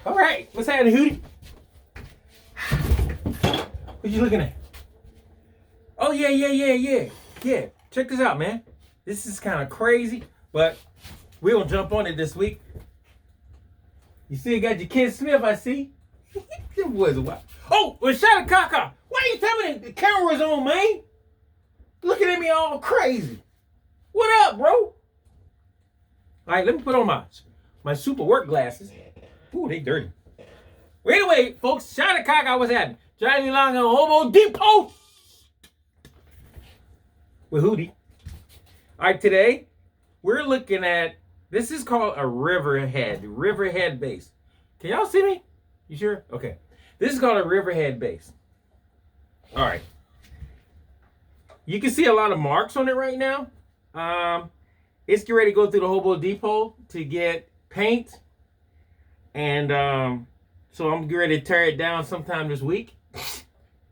All right, what's happening, Hootie? What you looking at? Oh, yeah. Check this out, man. This is kind of crazy, but we're going to jump on it this week. You still got your Ken Smith, I see. Them boys are wild. Oh, well, shout out Kaka. Why you telling me the camera's on, man? Looking at me all crazy. What up, bro? All right, let me put on my super work glasses. Ooh, they dirty. Well, anyway, folks, shout out Kaka, what's happening? Driving along on Hobo Depot with Hootie. All right, today we're looking at, this is called a Riverhead bass. Can y'all see me? You sure? Okay. This is called a Riverhead bass. All right. You can see a lot of marks on it right now. It's getting ready to go through the Hobo Depot to get paint. And so I'm getting ready to tear it down sometime this week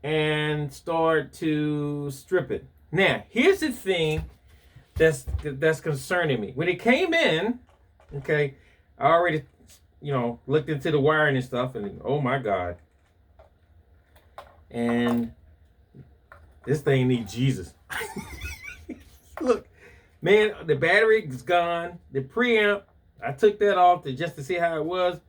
and start to strip it. Now, here's the thing that's concerning me. When it came in, okay, I already, looked into the wiring and stuff, and oh my God. And this thing needs Jesus. Look, man, the battery is gone. The preamp, I took that off just to see how it was.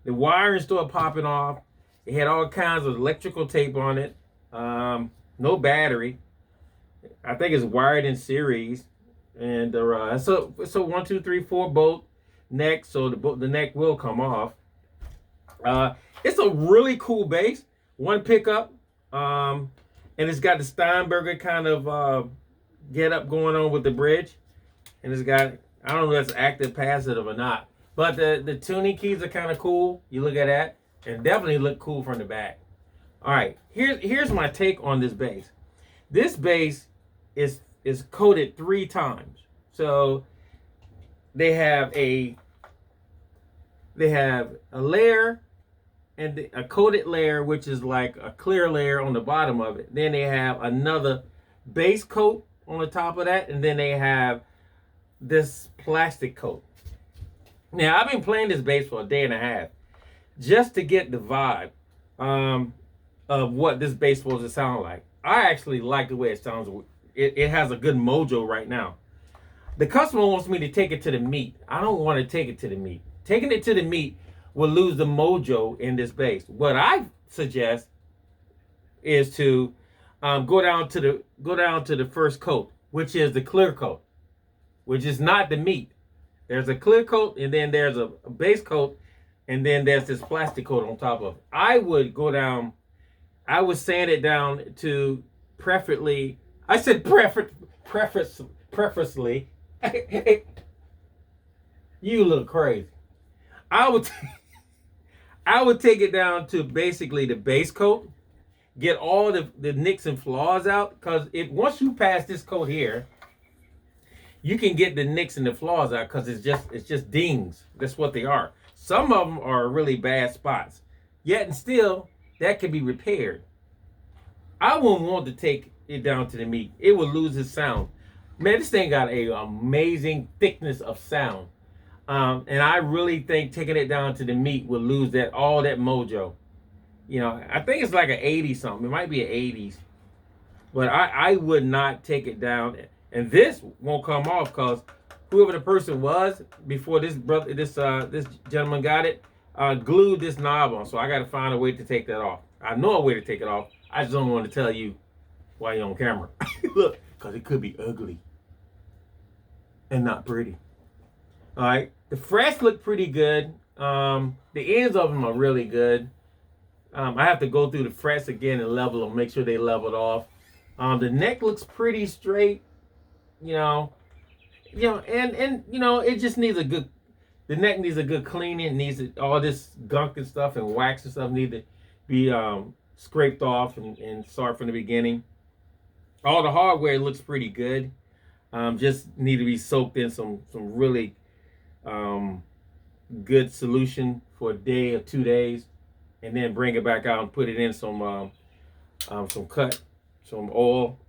The wiring started popping off. It had all kinds of electrical tape on it. No battery. I think it's wired in series. And so 1, 2, 3, 4 bolt neck. So the neck will come off. It's a really cool bass. One pickup. And it's got the Steinberger kind of get up going on with the bridge. And it's got, I don't know if that's active, passive or not. But the tuning keys are kind of cool. You look at that. And definitely look cool from the back. All right. Here's my take on this bass. This bass is coated 3 times. So they have a layer and a coated layer, which is like a clear layer on the bottom of it. Then they have another base coat on the top of that. And then they have this plastic coat. Now, I've been playing this bass for a day and a half just to get the vibe of what this bass supposed to sound like. I actually like the way it sounds. It has a good mojo right now. The customer wants me to take it to the meet. I don't want to take it to the meet. Taking it to the meet will lose the mojo in this bass. What I suggest is to go down to the first coat, which is the clear coat, which is not the meat. There's a clear coat, and then there's a base coat, and then there's this plastic coat on top of it. I would sand it down to preferably. I said preferably. You look crazy. I would take it down to basically the base coat, get all the nicks and flaws out, because once you pass this coat here, you can get the nicks and the flaws out because it's just dings. That's what they are. Some of them are really bad spots. Yet and still, that can be repaired. I wouldn't want to take it down to the meat. It would lose its sound. Man, this thing got an amazing thickness of sound. And I really think taking it down to the meat will lose all that mojo. I think it's like an 80 something. It might be an 80s. But I would not take it down. And this won't come off because whoever the person was before this gentleman got it, glued this knob on. So I got to find a way to take that off. I know a way to take it off. I just don't want to tell you while you're on camera. Look, because it could be ugly and not pretty. All right, the frets look pretty good. The ends of them are really good. I have to go through the frets again and level them, make sure they leveled off. The neck looks pretty straight. And it just needs the neck needs a good cleaning. It needs all this gunk and stuff and wax and stuff need to be scraped off and start from the beginning. All the hardware looks pretty good. Just need to be soaked in some really good solution for a day or 2 days, and then bring it back out and put it in some oil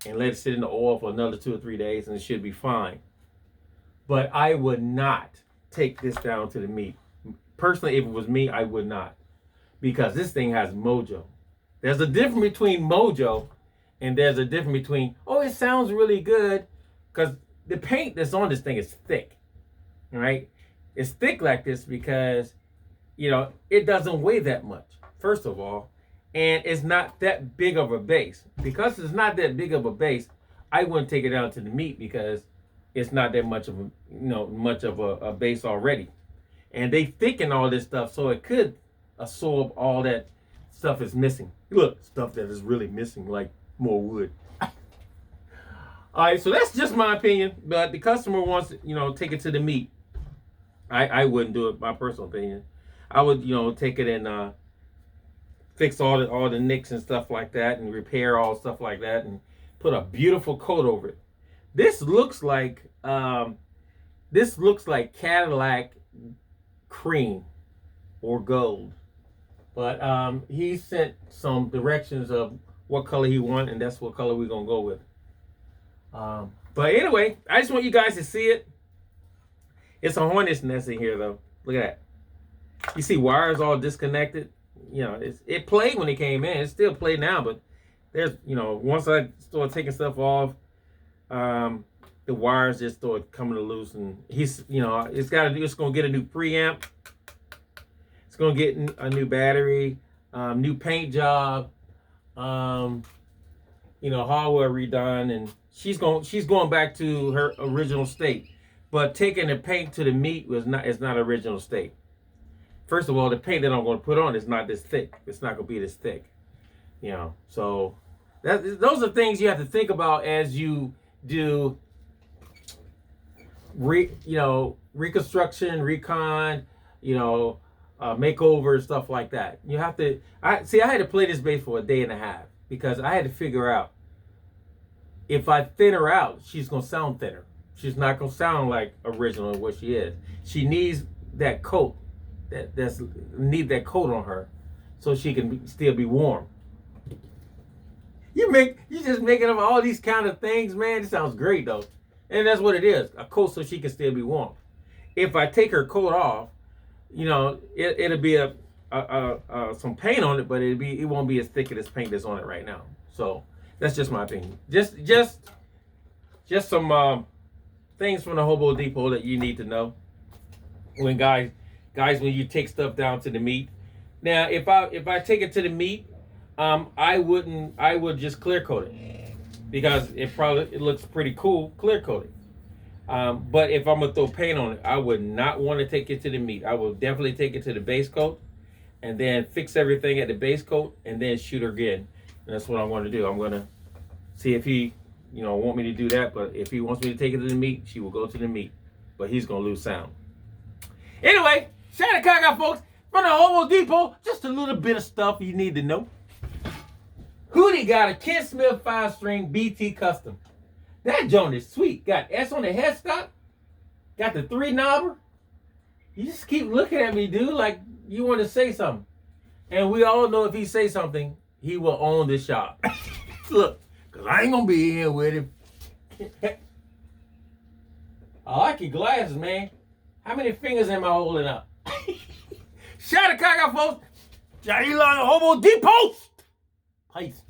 and let it sit in the oil for another 2 or 3 days, and it should be fine. But I would not take this down to the meat. Personally, if it was me, I would not, because this thing has mojo. There's a difference between mojo, and there's a difference between, oh, it sounds really good, because the paint that's on this thing is thick, right? It's thick like this because, you know, it doesn't weigh that much, first of all, and it's not that big of a base. Because it's not that big of a base, I wouldn't take it down to the meat because it's not that much of a base already. And they thicken all this stuff so it could absorb all that stuff is missing. Look, stuff that is really missing, like more wood. All right, so that's just my opinion. But the customer wants to, take it to the meat. I wouldn't do it, my personal opinion. I would, take it and fix all the nicks and stuff like that, and repair all stuff like that, and put a beautiful coat over it. This looks like Cadillac cream or gold. But he sent some directions of what color he wants, and that's what color we're gonna go with. But anyway, I just want you guys to see it. It's a hornet's nest in here, though. Look at that. You see wires all disconnected. It played when it came in. It still played now, but there's, once I start taking stuff off, the wires just start coming loose, and it's gonna get a new preamp. It's gonna get a new battery, new paint job, hardware redone, and she's going back to her original state. But taking the paint to the meat is not original state. First of all, the paint that I'm going to put on is not this thick. It's not going to be this thick. So those are things you have to think about as you do reconstruction, recon, makeover, stuff like that. You have to. I had to play this bass for a day and a half because I had to figure out if I thin her out, she's going to sound thinner. She's not going to sound like original what she is. She needs that coat. Need that coat on her so she can still be warm. You just making up all these kind of things, man. It sounds great though, and that's what it is, a coat so she can still be warm. If I take her coat off, it'll be some paint on it, but it won't be as thick as this paint that's on it right now. So that's just my opinion. Just some things from the Hobo Depot that you need to know when guys, when you take stuff down to the meat. Now, if I take it to the meat, I would just clear coat it because it looks pretty cool clear coated. But if I'm gonna throw paint on it, I would not want to take it to the meat. I will definitely take it to the base coat and then fix everything at the base coat and then shoot her again. And that's what I'm going to do. I'm going to see if he, want me to do that. But if he wants me to take it to the meat, she will go to the meat. But he's going to lose sound. Anyway, shout out Gaga, folks. From the Hobo Depot, just a little bit of stuff you need to know. Hootie got a Ken Smith 5-string BT Custom. That joint is sweet. Got S on the headstock. Got the 3-knobber. You just keep looking at me, dude, like you want to say something. And we all know if he say something, he will own the shop. Look, because I ain't going to be here with him. I like your glasses, man. How many fingers am I holding up? Shout out to Gaga, folks. Shout out to Hobo Depot. Peace.